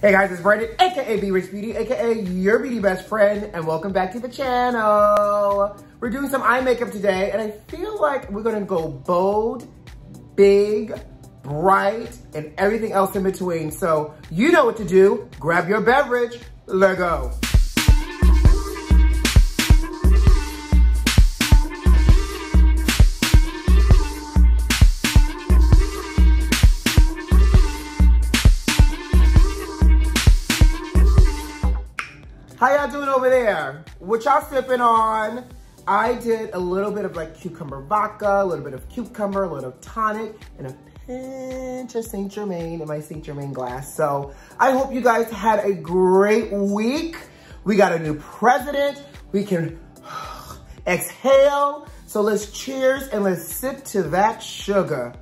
Hey guys, it's Brandon, aka B.Rich Beauty, aka your beauty best friend, and welcome back to the channel. We're doing some eye makeup today, and I feel like we're gonna go bold, big, bright, and everything else in between. So you know what to do. Grab your beverage, let's go. How y'all doing over there? What y'all sipping on? I did a little bit of like cucumber vodka, a little bit of cucumber, a little tonic, and a pinch of Saint Germain in my Saint Germain glass. So I hope you guys had a great week. We got a new president. We can exhale. So let's cheers and let's sip to that sugar.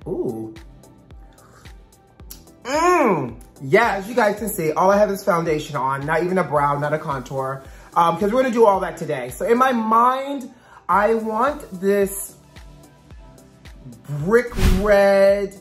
Ooh. Yeah, as you guys can see, all I have is foundation on, not even a brow, not a contour, because we're gonna do all that today. So in my mind, I want this brick red,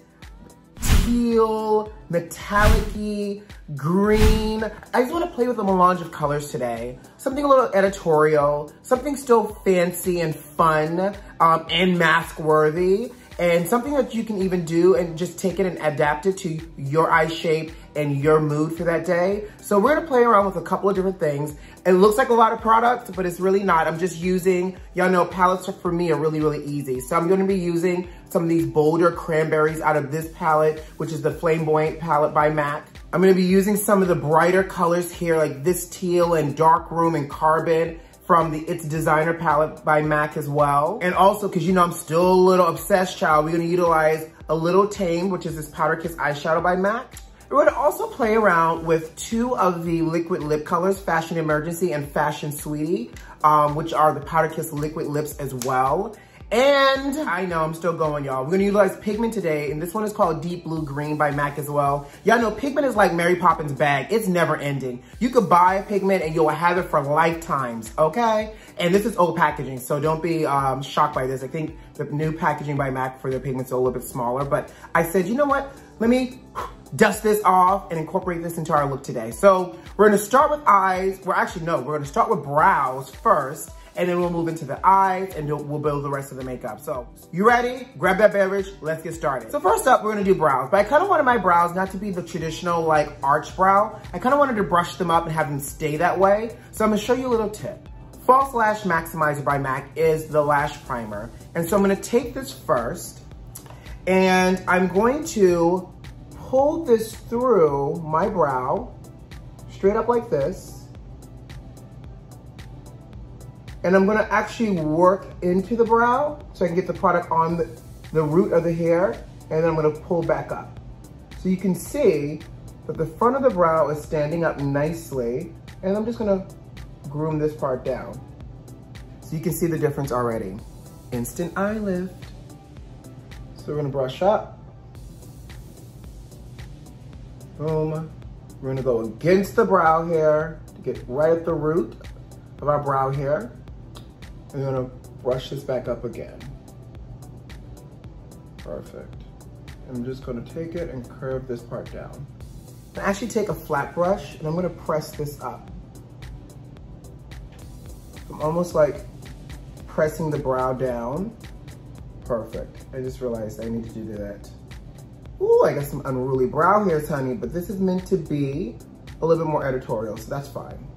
teal, metallic-y, green. I just wanna play with a melange of colors today. Something a little editorial, something still fancy and fun, and mask-worthy. And something that you can even do and just take it and adapt it to your eye shape and your mood for that day. So we're gonna play around with a couple of different things. It looks like a lot of products, but it's really not. I'm just using, y'all know palettes for me are really, really easy. So I'm gonna be using some of these bolder cranberries out of this palette, which is the Flame-boyant palette by MAC. I'm gonna be using some of the brighter colors here, like this teal and dark room and carbon, from the It's Designer palette by MAC as well. And also, because you know I'm still a little obsessed, child, we're gonna utilize a Little Tamed, which is this Powderkiss eyeshadow by MAC. We're gonna also play around with two of the liquid lip colors, Fashion Emergency and Fashion Sweetie, which are the Powderkiss liquid lips as well. And I know I'm still going, y'all. We're gonna utilize Pigment today, and this one is called Deep Blue Green by MAC as well. Y'all know Pigment is like Mary Poppins' bag. It's never ending. You could buy a Pigment and you'll have it for lifetimes, okay? And this is old packaging, so don't be shocked by this. I think the new packaging by MAC for their Pigments are a little bit smaller, but I said, you know what? Let me dust this off and incorporate this into our look today. So we're gonna start with eyes. Well, actually, no, we're gonna start with brows first, and then we'll move into the eyes and we'll build the rest of the makeup. So you ready? Grab that beverage, let's get started. So first up, we're gonna do brows, but I kind of wanted my brows not to be the traditional like arch brow. I kind of wanted to brush them up and have them stay that way. So I'm gonna show you a little tip. False Lash Maximizer by MAC is the lash primer. And so I'm gonna take this first and I'm going to pull this through my brow, straight up like this. And I'm gonna actually work into the brow so I can get the product on the root of the hair, and then I'm gonna pull back up. So you can see that the front of the brow is standing up nicely, and I'm just gonna groom this part down. So you can see the difference already. Instant eye lift. So we're gonna brush up. Boom. We're gonna go against the brow hair to get right at the root of our brow hair. I'm gonna brush this back up again. Perfect. I'm just gonna take it and curve this part down. I actually take a flat brush and I'm gonna press this up. I'm almost like pressing the brow down. Perfect. I just realized I need to do that. Ooh, I got some unruly brow hairs, honey, but this is meant to be a little bit more editorial, so that's fine.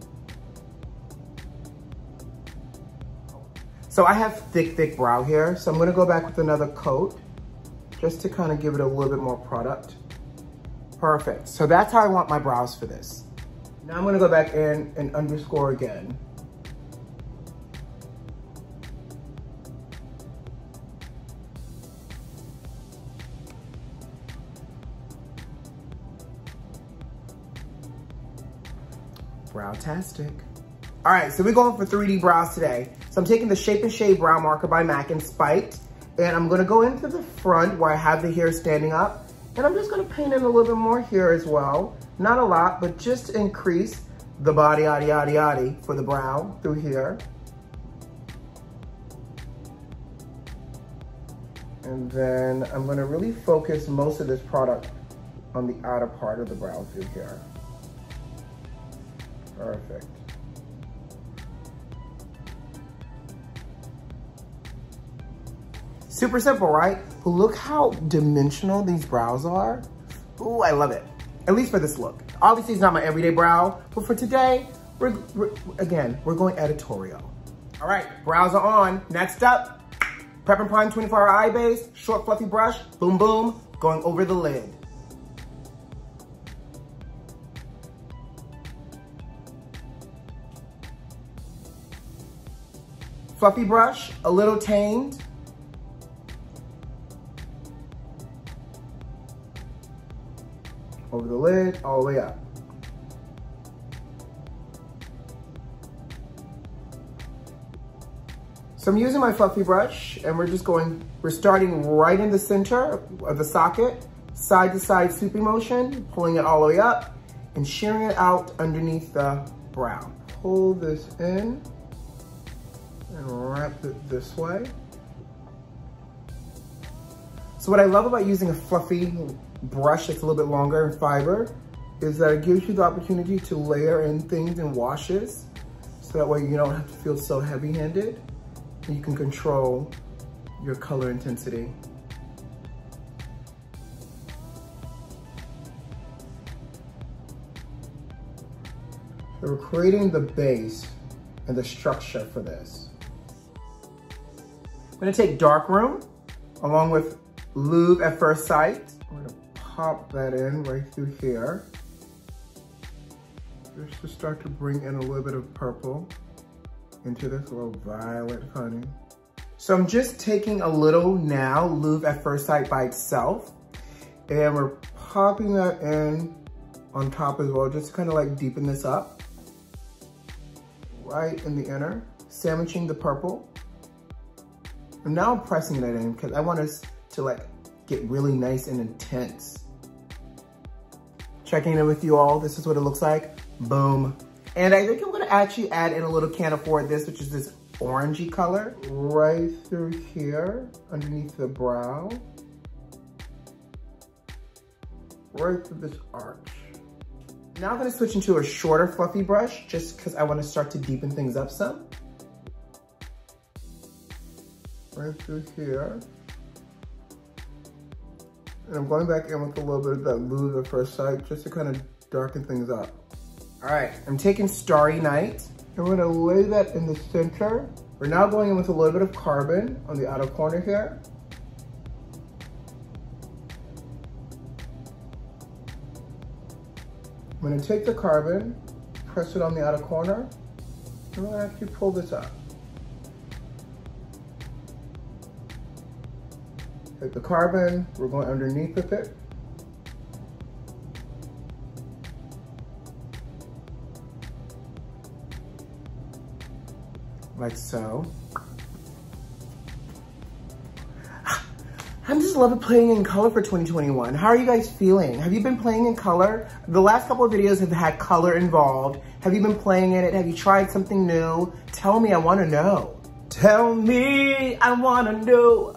So I have thick brow hair, so I'm gonna go back with another coat just to kind of give it a little bit more product. Perfect, so that's how I want my brows for this. Now I'm gonna go back in and underscore again. Browtastic. All right, so we're going for 3D brows today. So I'm taking the Shape and Shade Brow Marker by MAC in Spiked, and I'm gonna go into the front where I have the hair standing up, and I'm just gonna paint in a little bit more here as well. Not a lot, but just to increase the body, for the brow through here. And then I'm gonna really focus most of this product on the outer part of the brow through here. Perfect. Super simple, right? But look how dimensional these brows are. Ooh, I love it. At least for this look. Obviously, it's not my everyday brow, but for today, we're going editorial. All right, brows are on. Next up, Prep+Prime 24-hour eye base, short fluffy brush, boom, boom, going over the lid. Fluffy brush, a Little Tamed. Over the lid, all the way up. So I'm using my fluffy brush and we're starting right in the center of the socket, side to side sweeping motion, pulling it all the way up and shearing it out underneath the brow. Pull this in and wrap it this way. So what I love about using a fluffy brush that's a little bit longer in fiber is that it gives you the opportunity to layer in things in washes so that way you don't have to feel so heavy-handed. You can control your color intensity. So we're creating the base and the structure for this. I'm gonna take Darkroom along with Louvre at First Sight. I'm gonna pop that in right through here. Just to start to bring in a little bit of purple into this little violet honey. So I'm just taking a little now Louvre at First Sight by itself, and we're popping that in on top as well, just to kind of like deepen this up. Right in the inner, sandwiching the purple. And now I'm pressing that in because I want us to like get really nice and intense. Checking in with you all, this is what it looks like. Boom. And I think I'm gonna actually add in a little Can't Afford This, which is this orangey color. Right through here, underneath the brow. Right through this arch. Now I'm gonna switch into a shorter fluffy brush, just because I wanna start to deepen things up some. Right through here. And I'm going back in with a little bit of that Louvre at First Sight, just to kind of darken things up. All right, I'm taking Starry Night, and we're gonna lay that in the center. We're now going in with a little bit of carbon on the outer corner here. I'm gonna take the carbon, press it on the outer corner, and we're gonna actually pull this up. Take the carbon, we're going underneath with it. Like so. I'm just loving playing in color for 2021. How are you guys feeling? Have you been playing in color? The last couple of videos have had color involved. Have you been playing in it? Have you tried something new? Tell me, I wanna know. Tell me, I wanna know.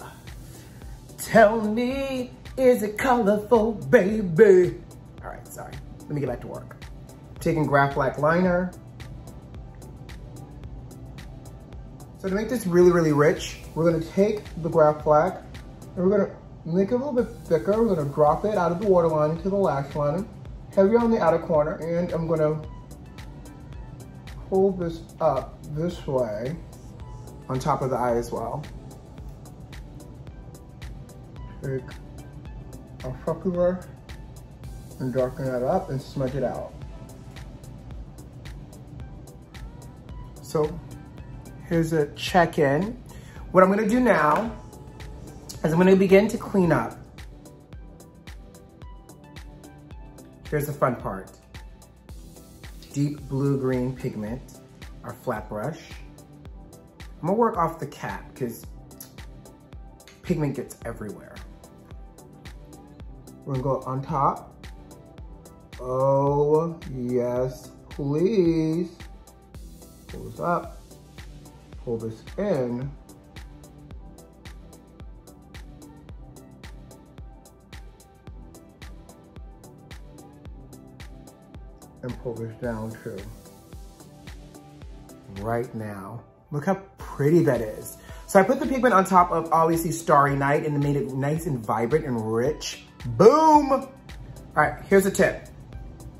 Tell me, is it colorful, baby? All right, sorry. Let me get back to work. I'm taking Graphblack liner. So to make this really, really rich, we're gonna take the Graphblack and we're gonna make it a little bit thicker. We're gonna drop it out of the waterline into the lash line, heavier on the outer corner, and I'm gonna pull this up this way on top of the eye as well. Take our fluffy brush and darken that up and smudge it out. So here's a check-in. What I'm gonna do now is I'm gonna begin to clean up. Here's the fun part. Deep blue-green pigment, our flat brush. I'm gonna work off the cap because pigment gets everywhere. We're gonna go on top. Oh, yes, please. Pull this up, pull this in. And pull this down too. Right now. Look how pretty that is. So I put the pigment on top of obviously Starry Night and made it nice and vibrant and rich. Boom! All right, here's a tip.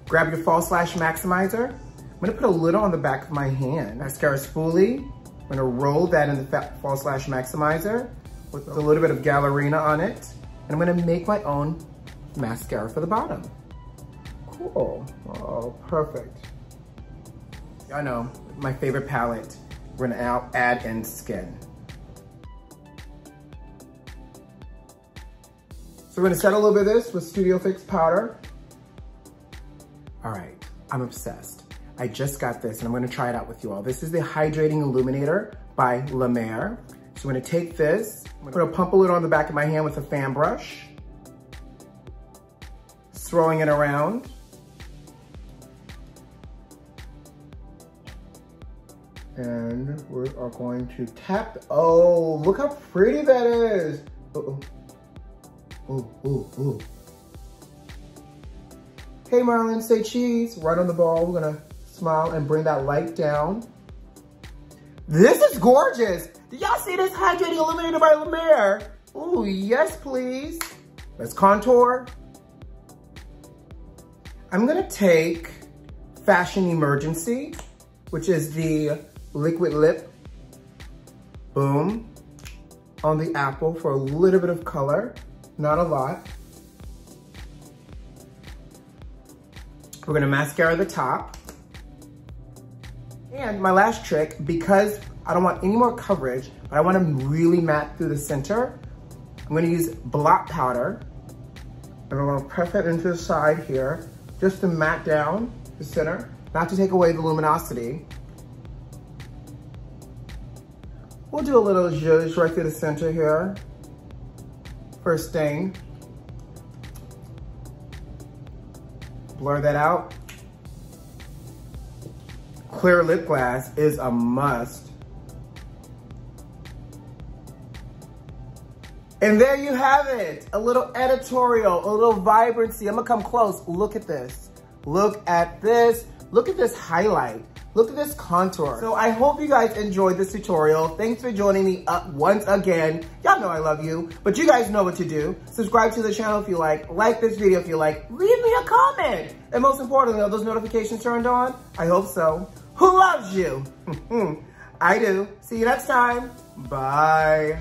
Grab your false lash maximizer. I'm gonna put a little on the back of my hand. Mascara spoolie. I'm gonna roll that in the false lash maximizer with a little bit of Gallerina on it. And I'm gonna make my own mascara for the bottom. Cool. Oh, perfect. I know, my favorite palette. We're gonna now add in Skin. So we're gonna set a little bit of this with Studio Fix powder. All right, I'm obsessed. I just got this and I'm gonna try it out with you all. This is the Hydrating Illuminator by La Mer. So I'm gonna take this, I'm gonna pump a little on the back of my hand with a fan brush. Swirling it around. And we are going to tap, oh, look how pretty that is. Uh-oh. Ooh, ooh, ooh. Hey Marlon, say cheese. Right on the ball, we're gonna smile and bring that light down. This is gorgeous. Did y'all see this Hydrating Illuminator by La Mer? Ooh, yes please. Let's contour. I'm gonna take Fashion Emergency, which is the liquid lip, boom, on the apple for a little bit of color, not a lot. We're gonna mascara the top. And my last trick, because I don't want any more coverage, but I wanna really matte through the center, I'm gonna use blot powder, and I'm gonna press it into the side here, just to matte down the center, not to take away the luminosity. We'll do a little zhuzh right through the center here for a stain. Blur that out. Clear lip glass is a must. And there you have it. A little editorial, a little vibrancy. I'm gonna come close. Look at this. Look at this. Look at this highlight. Look at this contour. So I hope you guys enjoyed this tutorial. Thanks for joining me once again. Y'all know I love you, but you guys know what to do. Subscribe to the channel if you like this video if you like, leave me a comment. And most importantly, are those notifications turned on? I hope so. Who loves you? I do. See you next time. Bye.